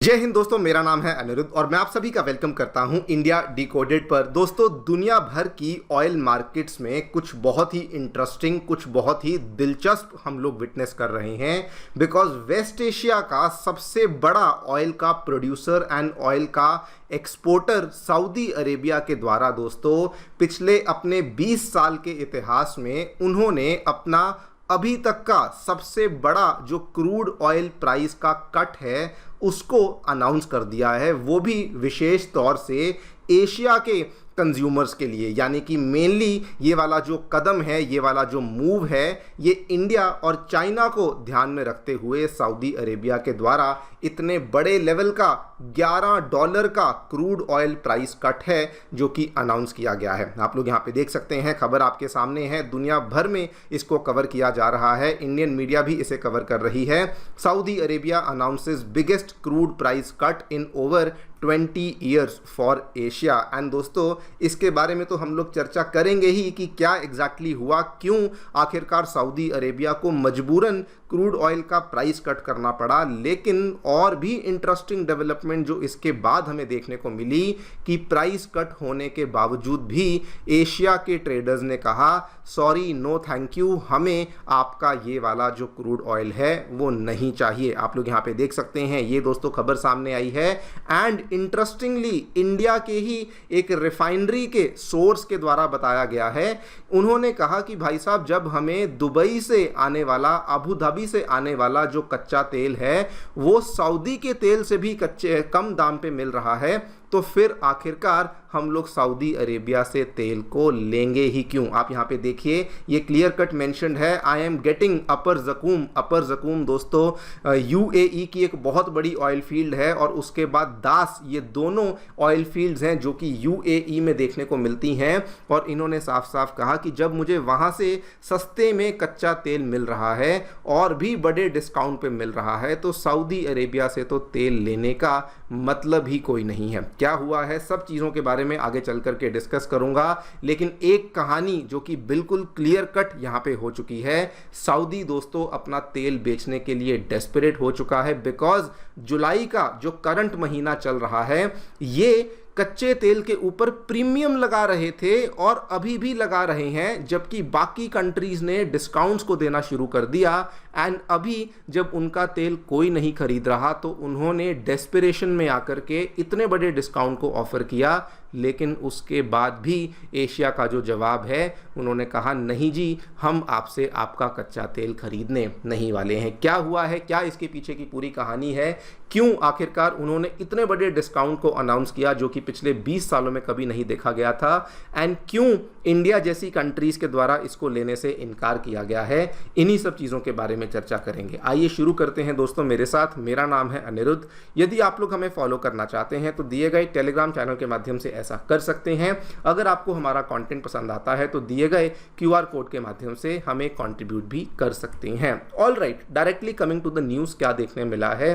जय हिंद दोस्तों, मेरा नाम है अनिरुद्ध और मैं आप सभी का वेलकम करता हूं इंडिया डिकोडेड पर। दोस्तों, दुनिया भर की ऑयल मार्केट्स में कुछ बहुत ही इंटरेस्टिंग, कुछ बहुत ही दिलचस्प हम लोग विटनेस कर रहे हैं। बिकॉज वेस्ट एशिया का सबसे बड़ा ऑयल का प्रोड्यूसर एंड ऑयल का एक्सपोर्टर सऊदी अरेबिया के द्वारा दोस्तों पिछले अपने 20 साल के इतिहास में उन्होंने अपना अभी तक का सबसे बड़ा जो क्रूड ऑयल प्राइस का कट है उसको अनाउंस कर दिया है, वो भी विशेष तौर से एशिया के कंज्यूमर्स के लिए। यानी कि मेनली ये वाला जो कदम है, ये वाला जो मूव है, ये इंडिया और चाइना को ध्यान में रखते हुए सऊदी अरेबिया के द्वारा इतने बड़े लेवल का $11 का क्रूड ऑयल प्राइस कट है जो कि अनाउंस किया गया है। आप लोग यहाँ पे देख सकते हैं, खबर आपके सामने है। दुनिया भर में इसको कवर किया जा रहा है, इंडियन मीडिया भी इसे कवर कर रही है। Saudi Arabia announces biggest crude price cut in over 20 years for Asia. And दोस्तों, इसके बारे में तो हम लोग चर्चा करेंगे ही कि क्या एग्जैक्टली हुआ, क्यों आखिरकार सऊदी अरेबिया को मजबूरन क्रूड ऑयल का प्राइस कट करना पड़ा। लेकिन और भी इंटरेस्टिंग डेवलपमेंट जो इसके बाद हमें देखने को मिली कि प्राइस कट होने के बावजूद भी एशिया के ट्रेडर्स ने कहा सॉरी, नो थैंक यू, हमें आपका ये वाला जो क्रूड ऑयल है वो नहीं चाहिए। आप लोग यहाँ पे देख सकते हैं, ये दोस्तों खबर सामने आई है। एंड इंटरेस्टिंगली इंडिया के ही एक रिफाइनरी के सोर्स के द्वारा बताया गया है, उन्होंने कहा कि भाई साहब, जब हमें दुबई से आने वाला, अबू धाबी से आने वाला जो कच्चा तेल है वो सऊदी के तेल से भी कम दाम पे मिल रहा है, तो फिर आखिरकार हम लोग सऊदी अरेबिया से तेल को लेंगे ही क्यों। आप यहाँ पे देखिए, ये क्लियर कट मेंशन्ड है, आई एम गेटिंग अपर जकूम। अपर जकूम दोस्तों यूएई की एक बहुत बड़ी ऑयल फील्ड है, और उसके बाद दास, ये दोनों ऑयल फील्ड्स हैं जो कि यूएई में देखने को मिलती हैं। और इन्होंने साफ साफ कहा कि जब मुझे वहाँ से सस्ते में कच्चा तेल मिल रहा है और भी बड़े डिस्काउंट पे मिल रहा है, तो सऊदी अरेबिया से तो तेल लेने का मतलब ही कोई नहीं है। क्या हुआ है, सब चीज़ों के बारे में आगे चल करके डिस्कस करूंगा। लेकिन एक कहानी जो कि बिल्कुल क्लियर कट यहाँ पे हो चुकी है, सऊदी दोस्तों अपना तेल बेचने के लिए डेस्परेट हो चुका है। बिकॉज जुलाई का जो करंट महीना चल रहा है, ये कच्चे तेल के ऊपर प्रीमियम लगा रहे थे और अभी भी लगा रहे हैं, जबकि बाकी कंट्रीज ने डिस्काउंट्स को देना शुरू कर दिया। एंड अभी जब उनका तेल कोई नहीं खरीद रहा तो उन्होंने डेस्परेशन में आकर के इतने बड़े डिस्काउंट को ऑफर किया। लेकिन उसके बाद भी एशिया का जो जवाब है, उन्होंने कहा नहीं जी, हम आपसे आपका कच्चा तेल खरीदने नहीं वाले हैं। क्या हुआ है, क्या इसके पीछे की पूरी कहानी है, क्यों आखिरकार उन्होंने इतने बड़े डिस्काउंट को अनाउंस किया जो कि पिछले 20 सालों में कभी नहीं देखा गया था, एंड क्यों इंडिया जैसी कंट्रीज के द्वारा इसको लेने से इनकार किया गया है, इन्हीं सब चीज़ों के बारे में चर्चा करेंगे। आइए शुरू करते हैं दोस्तों मेरे साथ। मेरा नाम है अनिरुद्ध। यदि आप लोग हमें फॉलो करना चाहते हैं तो दिए गए टेलीग्राम चैनल के माध्यम से ऐसा कर सकते हैं। अगर आपको हमारा कंटेंट पसंद आता है तो दिए गए क्यूआर कोड के माध्यम से हमें कंट्रीब्यूट भी कर सकते हैं। All right, directly coming to the news, क्या देखने मिला है।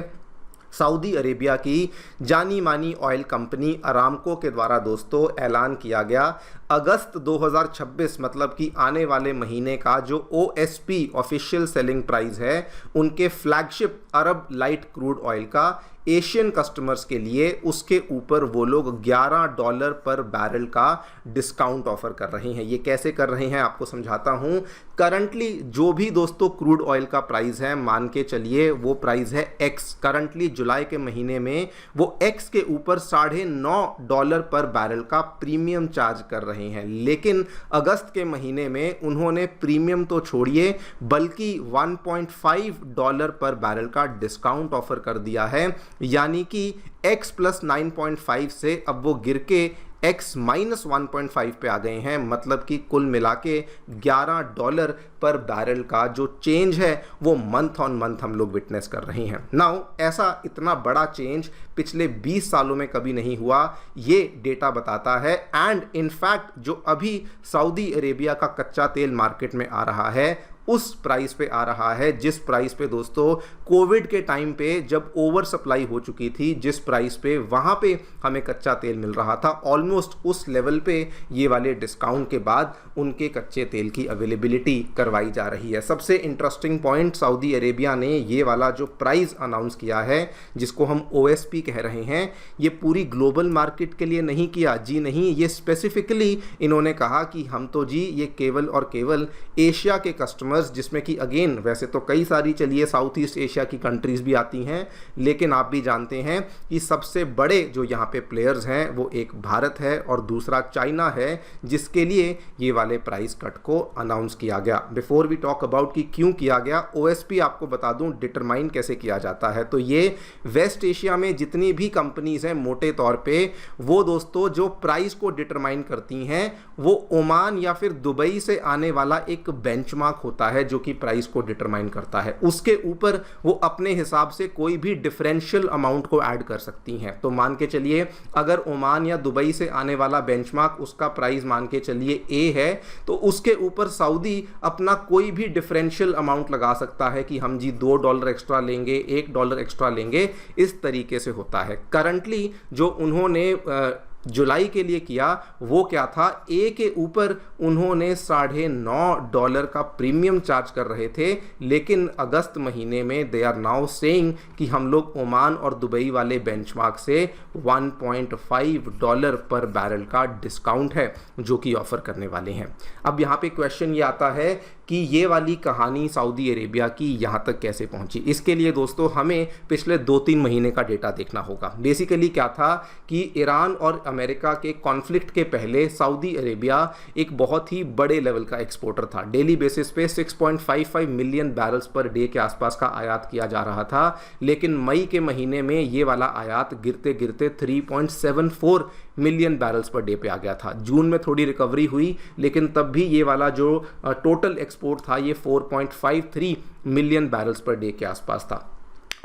सऊदी अरेबिया की जानी मानी ऑयल कंपनी अरामको के द्वारा दोस्तों ऐलान किया गया, अगस्त 2026 मतलब कि आने वाले महीने का जो ओएसपी ऑफिशियल सेलिंग प्राइस है उनके फ्लैगशिप अरब लाइट क्रूड ऑयल का एशियन कस्टमर्स के लिए, उसके ऊपर वो लोग $11 पर बैरल का डिस्काउंट ऑफर कर रहे हैं। ये कैसे कर रहे हैं आपको समझाता हूँ। करंटली जो भी दोस्तों क्रूड ऑयल का प्राइस है, मान के चलिए वो प्राइस है X। करंटली जुलाई के महीने में वो X के ऊपर $9.5 पर बैरल का प्रीमियम चार्ज कर रहे हैं। लेकिन अगस्त के महीने में उन्होंने प्रीमियम तो छोड़िए बल्कि $1.5 पर बैरल का डिस्काउंट ऑफर कर दिया है। यानी कि X + 9.5 से अब वो गिर के X - 1.5 पे आ गए हैं। मतलब कि कुल मिला के $11 पर बैरल का जो चेंज है वो मंथ ऑन मंथ हम लोग विटनेस कर रहे हैं। नाउ ऐसा इतना बड़ा चेंज पिछले 20 सालों में कभी नहीं हुआ, ये डेटा बताता है। एंड इनफैक्ट जो अभी सऊदी अरेबिया का कच्चा तेल मार्केट में आ रहा है उस प्राइस पे आ रहा है जिस प्राइस पे दोस्तों कोविड के टाइम पे जब ओवर सप्लाई हो चुकी थी, जिस प्राइस पे वहां पे हमें कच्चा तेल मिल रहा था, ऑलमोस्ट उस लेवल पे ये वाले डिस्काउंट के बाद उनके कच्चे तेल की अवेलेबिलिटी करवाई जा रही है। सबसे इंटरेस्टिंग पॉइंट, सऊदी अरेबिया ने ये वाला जो प्राइस अनाउंस किया है जिसको हम OSP कह रहे हैं, ये पूरी ग्लोबल मार्केट के लिए नहीं किया जी, नहीं, ये स्पेसिफिकली इन्होंने कहा कि हम तो जी ये केवल और केवल एशिया के कस्टमर्स, जिसमें कि अगेन वैसे तो कई सारी चलिए साउथ ईस्ट एशिया की कंट्रीज भी आती हैं, लेकिन आप भी जानते हैं कि सबसे बड़े जो यहाँ पे प्लेयर्स हैं वो एक भारत है और दूसरा चाइना है, जिसके लिए ये वाले प्राइस कट को अनाउंस किया गया। बिफोर वी टॉक अबाउट कि क्यों किया गया, OSP आपको बता दूं डिटरमाइन कैसे किया जाता है। तो ये वेस्ट एशिया में जितनी भी कंपनीज हैं मोटे तौर पे, वो दोस्तों जो प्राइस को डिटरमाइन करती हैं वो ओमान या फिर दुबई से आने वाला एक बेंचमार्क होता है जो कि प्राइस को डिटरमाइन करता है। उसके ऊपर वो अपने हिसाब से कोई भी डिफरेंशियल अमाउंट को ऐड कर सकती हैं। तो मान के चलिए अगर ओमान या दुबई से आने वाला बेंचमार्क, उसका प्राइस मान के चलिए A है, तो उसके ऊपर सऊदी अपना कोई भी डिफरेंशियल अमाउंट लगा सकता है कि हम जी $2 एक्स्ट्रा लेंगे, $1 एक्स्ट्रा लेंगे, इस तरीके से होता है। करंटली जो उन्होंने जुलाई के लिए किया वो क्या था, A के ऊपर उन्होंने $9.5 का प्रीमियम चार्ज कर रहे थे, लेकिन अगस्त महीने में दे आर नाउ सेइंग कि हम लोग ओमान और दुबई वाले बेंचमार्क से $1.5 पर बैरल का डिस्काउंट है जो कि ऑफर करने वाले हैं। अब यहाँ पे क्वेश्चन ये आता है कि ये वाली कहानी सऊदी अरेबिया की यहाँ तक कैसे पहुँची। इसके लिए दोस्तों हमें पिछले 2-3 महीने का डेटा देखना होगा। बेसिकली क्या था कि ईरान और अमेरिका के कॉन्फ्लिक्ट के पहले सऊदी अरेबिया एक बहुत ही बड़े लेवल का एक्सपोर्टर था। डेली बेसिस पे 6.55 मिलियन बैरल्स पर डे के आसपास का आयात किया जा रहा था, लेकिन मई के महीने में ये वाला आयात गिरते गिरते 3.74 मिलियन बैरल्स पर डे पे आ गया था। जून में थोड़ी रिकवरी हुई, लेकिन तब भी ये वाला जो टोटल एक्सपोर्ट था ये 4.53 मिलियन बैरल्स पर डे के आसपास था।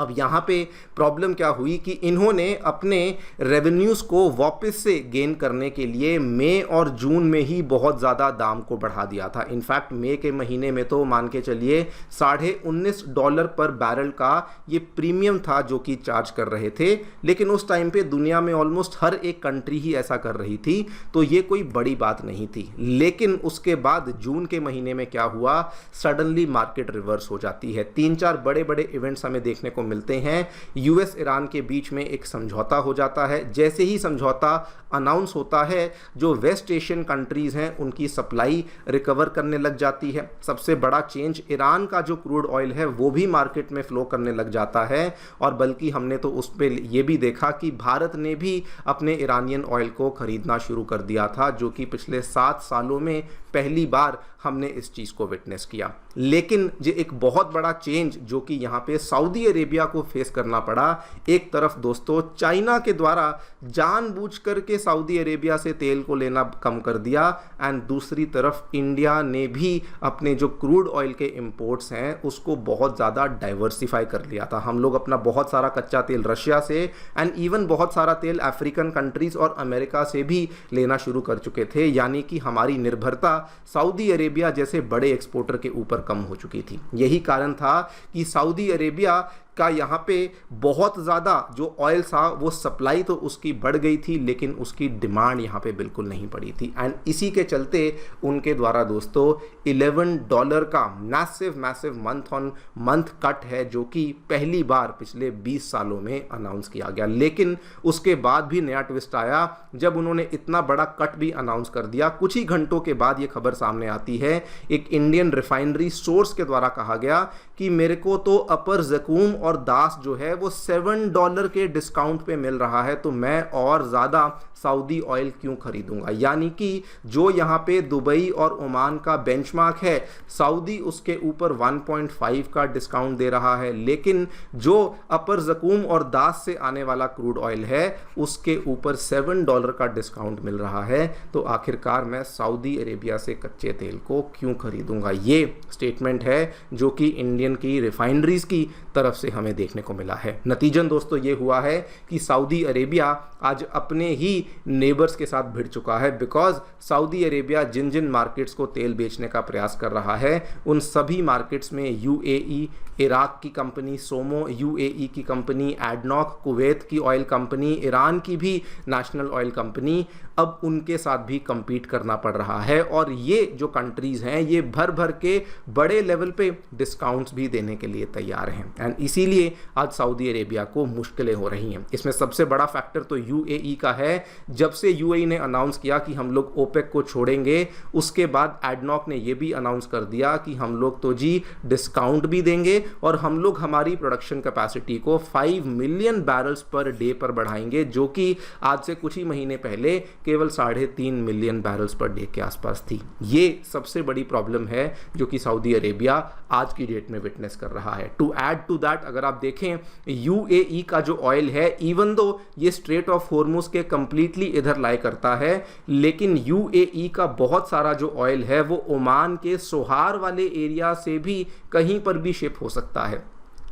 अब यहाँ पे प्रॉब्लम क्या हुई कि इन्होंने अपने रेवेन्यूज़ को वापस से गेन करने के लिए मई और जून में ही बहुत ज़्यादा दाम को बढ़ा दिया था। इनफैक्ट मई के महीने में तो मान के चलिए $19.5 पर बैरल का ये प्रीमियम था जो कि चार्ज कर रहे थे, लेकिन उस टाइम पे दुनिया में ऑलमोस्ट हर एक कंट्री ही ऐसा कर रही थी, तो ये कोई बड़ी बात नहीं थी। लेकिन उसके बाद जून के महीने में क्या हुआ, सडनली मार्केट रिवर्स हो जाती है। 3-4 बड़े बड़े इवेंट्स हमें देखने को मिलते हैं। यूएस ईरान के बीच में एक समझौता हो जाता है। जैसे ही समझौता अनाउंस होता है, जो वेस्ट एशियन कंट्रीज हैं उनकी सप्लाई रिकवर करने लग जाती है। सबसे बड़ा चेंज, ईरान का जो क्रूड ऑयल है वो भी मार्केट में फ्लो करने लग जाता है, और बल्कि हमने तो उस पर यह भी देखा कि भारत ने भी अपने ईरानियन ऑयल को खरीदना शुरू कर दिया था, जो कि पिछले 7 सालों में पहली बार हमने इस चीज़ को विटनेस किया। लेकिन जो एक बहुत बड़ा चेंज जो कि यहाँ पे सऊदी अरेबिया को फेस करना पड़ा, एक तरफ दोस्तों चाइना के द्वारा जानबूझकर के सऊदी अरेबिया से तेल को लेना कम कर दिया, एंड दूसरी तरफ इंडिया ने भी अपने जो क्रूड ऑयल के इंपोर्ट्स हैं उसको बहुत ज़्यादा डाइवर्सिफाई कर लिया था। हम लोग अपना बहुत सारा कच्चा तेल रशिया से एंड इवन बहुत सारा तेल अफ्रीकन कंट्रीज़ और अमेरिका से भी लेना शुरू कर चुके थे, यानी कि हमारी निर्भरता सऊदी अरेबिया जैसे बड़े एक्सपोर्टर के ऊपर कम हो चुकी थी। यही कारण था कि सऊदी अरेबिया का यहाँ पे बहुत ज़्यादा जो ऑयल था वो सप्लाई तो उसकी बढ़ गई थी, लेकिन उसकी डिमांड यहाँ पे बिल्कुल नहीं बढ़ी थी, एंड इसी के चलते उनके द्वारा दोस्तों $11 का massive month on month cut है जो कि पहली बार पिछले 20 सालों में अनाउंस किया गया। लेकिन उसके बाद भी नया ट्विस्ट आया जब उन्होंने इतना बड़ा कट भी अनाउंस कर दिया। कुछ ही घंटों के बाद ये खबर सामने आती है, एक इंडियन रिफाइनरी सोर्स के द्वारा कहा गया कि मेरे को तो अपर जकूम और दास जो है वो $7 के डिस्काउंट पे मिल रहा है, तो मैं और ज़्यादा सऊदी ऑयल क्यों खरीदूंगा। यानी कि जो यहाँ पे दुबई और ओमान का बेंचमार्क है, सऊदी उसके ऊपर 1.5 का डिस्काउंट दे रहा है, लेकिन जो अपर जकूम और दास से आने वाला क्रूड ऑयल है उसके ऊपर $7 का डिस्काउंट मिल रहा है। तो आखिरकार मैं सऊदी अरेबिया से कच्चे तेल को क्यों खरीदूंगा। ये स्टेटमेंट है जो कि इंडियन की रिफाइनरीज की तरफ से से हमें देखने को मिला है। नतीजन दोस्तों ये हुआ है कि सऊदी अरेबिया आज अपने ही नेबर्स के साथ भिड़ चुका है, बिकॉज सऊदी अरेबिया जिन जिन मार्केट्स को तेल बेचने का प्रयास कर रहा है उन सभी मार्केट्स में यूएई, इराक की कंपनी सोमो, यूएई की कंपनी एडनॉक, कुवैत की ऑयल कंपनी, ईरान की भी नेशनल ऑयल कंपनी, अब उनके साथ भी compete करना पड़ रहा है। और ये जो कंट्रीज़ हैं ये भर भर के बड़े लेवल पे डिस्काउंट्स भी देने के लिए तैयार हैं, एंड इसीलिए आज सऊदी अरेबिया को मुश्किलें हो रही हैं। इसमें सबसे बड़ा फैक्टर तो यूएई का है। जब से यूएई ने अनाउंस किया कि हम लोग ओपेक को छोड़ेंगे, उसके बाद एडनॉक ने ये भी अनाउंस कर दिया कि हम लोग तो जी डिस्काउंट भी देंगे और हम लोग हमारी प्रोडक्शन कैपेसिटी को 5 मिलियन बैरल्स पर डे पर बढ़ाएंगे, जो कि आज से कुछ ही महीने पहले केवल 3.5 मिलियन बैरल्स पर डे के आसपास थी। ये सबसे बड़ी प्रॉब्लम है जो कि सऊदी अरेबिया आज की डेट में विटनेस कर रहा है। टू ऐड टू दैट, अगर आप देखें यूएई का जो ऑयल है, इवन दो ये स्ट्रेट ऑफ हॉर्मुज के कंप्लीटली इधर लाई करता है, लेकिन यूएई का बहुत सारा जो ऑयल है वो ओमान के सोहार वाले एरिया से भी कहीं पर भी शिप हो सकता है,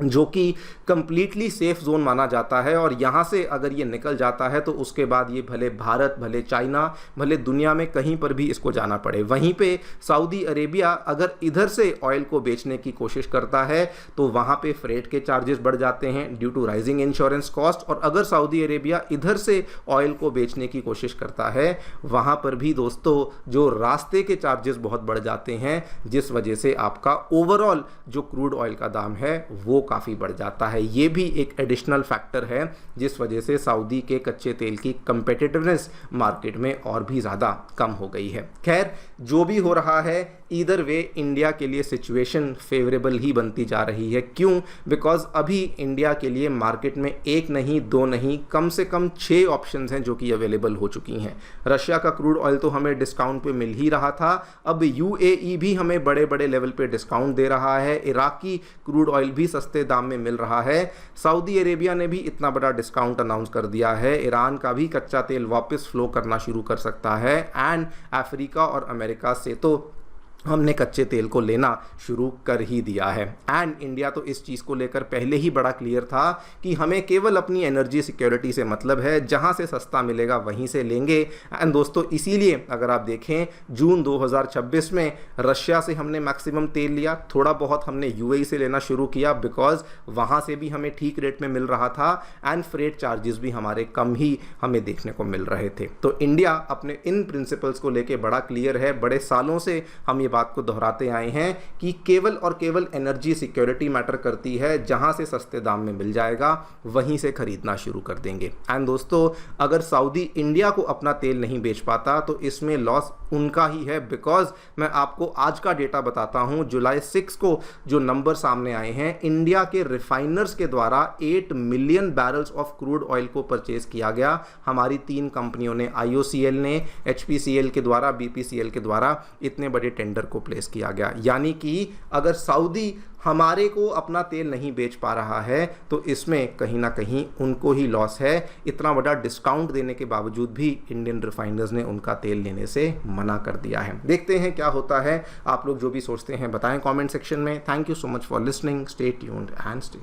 जो कि कंप्लीटली सेफ जोन माना जाता है। और यहाँ से अगर ये निकल जाता है तो उसके बाद ये भले भारत, भले चाइना, भले दुनिया में कहीं पर भी इसको जाना पड़े। वहीं पे सऊदी अरेबिया अगर इधर से ऑयल को बेचने की कोशिश करता है तो वहाँ पे फ्रेट के चार्जेस बढ़ जाते हैं due to rising insurance cost, और अगर सऊदी अरेबिया इधर से ऑयल को बेचने की कोशिश करता है वहाँ पर भी दोस्तों जो रास्ते के चार्जेस बहुत बढ़ जाते हैं, जिस वजह से आपका ओवरऑल जो क्रूड ऑयल का दाम है वो काफ़ी बढ़ जाता है। ये भी एक एडिशनल फैक्टर है जिस वजह से सऊदी के कच्चे तेल की कंपेटिटिवनेस मार्केट में और भी ज़्यादा कम हो गई है। खैर, जो भी हो रहा है ईदर वे इंडिया के लिए सिचुएशन फेवरेबल ही बनती जा रही है। क्यों? बिकॉज अभी इंडिया के लिए मार्केट में एक नहीं, दो नहीं, कम से कम 6 ऑप्शंस हैं जो कि अवेलेबल हो चुकी हैं। रशिया का क्रूड ऑयल तो हमें डिस्काउंट पे मिल ही रहा था, अब यूएई भी हमें बड़े बड़े लेवल पे डिस्काउंट दे रहा है, इराकी क्रूड ऑयल भी सस्ते दाम में मिल रहा है, सऊदी अरेबिया ने भी इतना बड़ा डिस्काउंट अनाउंस कर दिया है, ईरान का भी कच्चा तेल वापस फ्लो करना शुरू कर सकता है, एंड अफ्रीका और अमेरिका से तो हमने कच्चे तेल को लेना शुरू कर ही दिया है। एंड इंडिया तो इस चीज़ को लेकर पहले ही बड़ा क्लियर था कि हमें केवल अपनी एनर्जी सिक्योरिटी से मतलब है, जहां से सस्ता मिलेगा वहीं से लेंगे। एंड दोस्तों इसीलिए अगर आप देखें जून 2026 में रशिया से हमने मैक्सिमम तेल लिया, थोड़ा बहुत हमने यूएई से लेना शुरू किया बिकॉज वहाँ से भी हमें ठीक रेट में मिल रहा था एंड फ्रेट चार्जेस भी हमारे कम ही हमें देखने को मिल रहे थे। तो इंडिया अपने इन प्रिंसिपल्स को लेकर बड़ा क्लियर है। बड़े सालों से हम बात को दोहराते आए हैं कि केवल और केवल एनर्जी सिक्योरिटी मैटर करती है, जहां से सस्ते दाम में मिल जाएगा वहीं से खरीदना शुरू कर देंगे। एंड दोस्तों अगर सऊदी इंडिया को अपना तेल नहीं बेच पाता तो इसमें लॉस उनका ही है, बिकॉज मैं आपको आज का डेटा बताता हूं। जुलाई 6 को जो नंबर सामने आए हैं, इंडिया के रिफाइनर्स के द्वारा 8 million barrels of crude oil को परचेज किया गया। हमारी 3 कंपनियों ने, IOCL ने, HPCL के द्वारा, BPCL के द्वारा इतने बड़े टेंडर को प्लेस किया गया। यानी कि अगर सऊदी हमारे को अपना तेल नहीं बेच पा रहा है तो इसमें कहीं ना कहीं उनको ही लॉस है। इतना बड़ा डिस्काउंट देने के बावजूद भी इंडियन रिफाइनर्स ने उनका तेल लेने से मना कर दिया है। देखते हैं क्या होता है। आप लोग जो भी सोचते हैं बताएं कमेंट सेक्शन में। Thank you so much for listening. Stay tuned and stay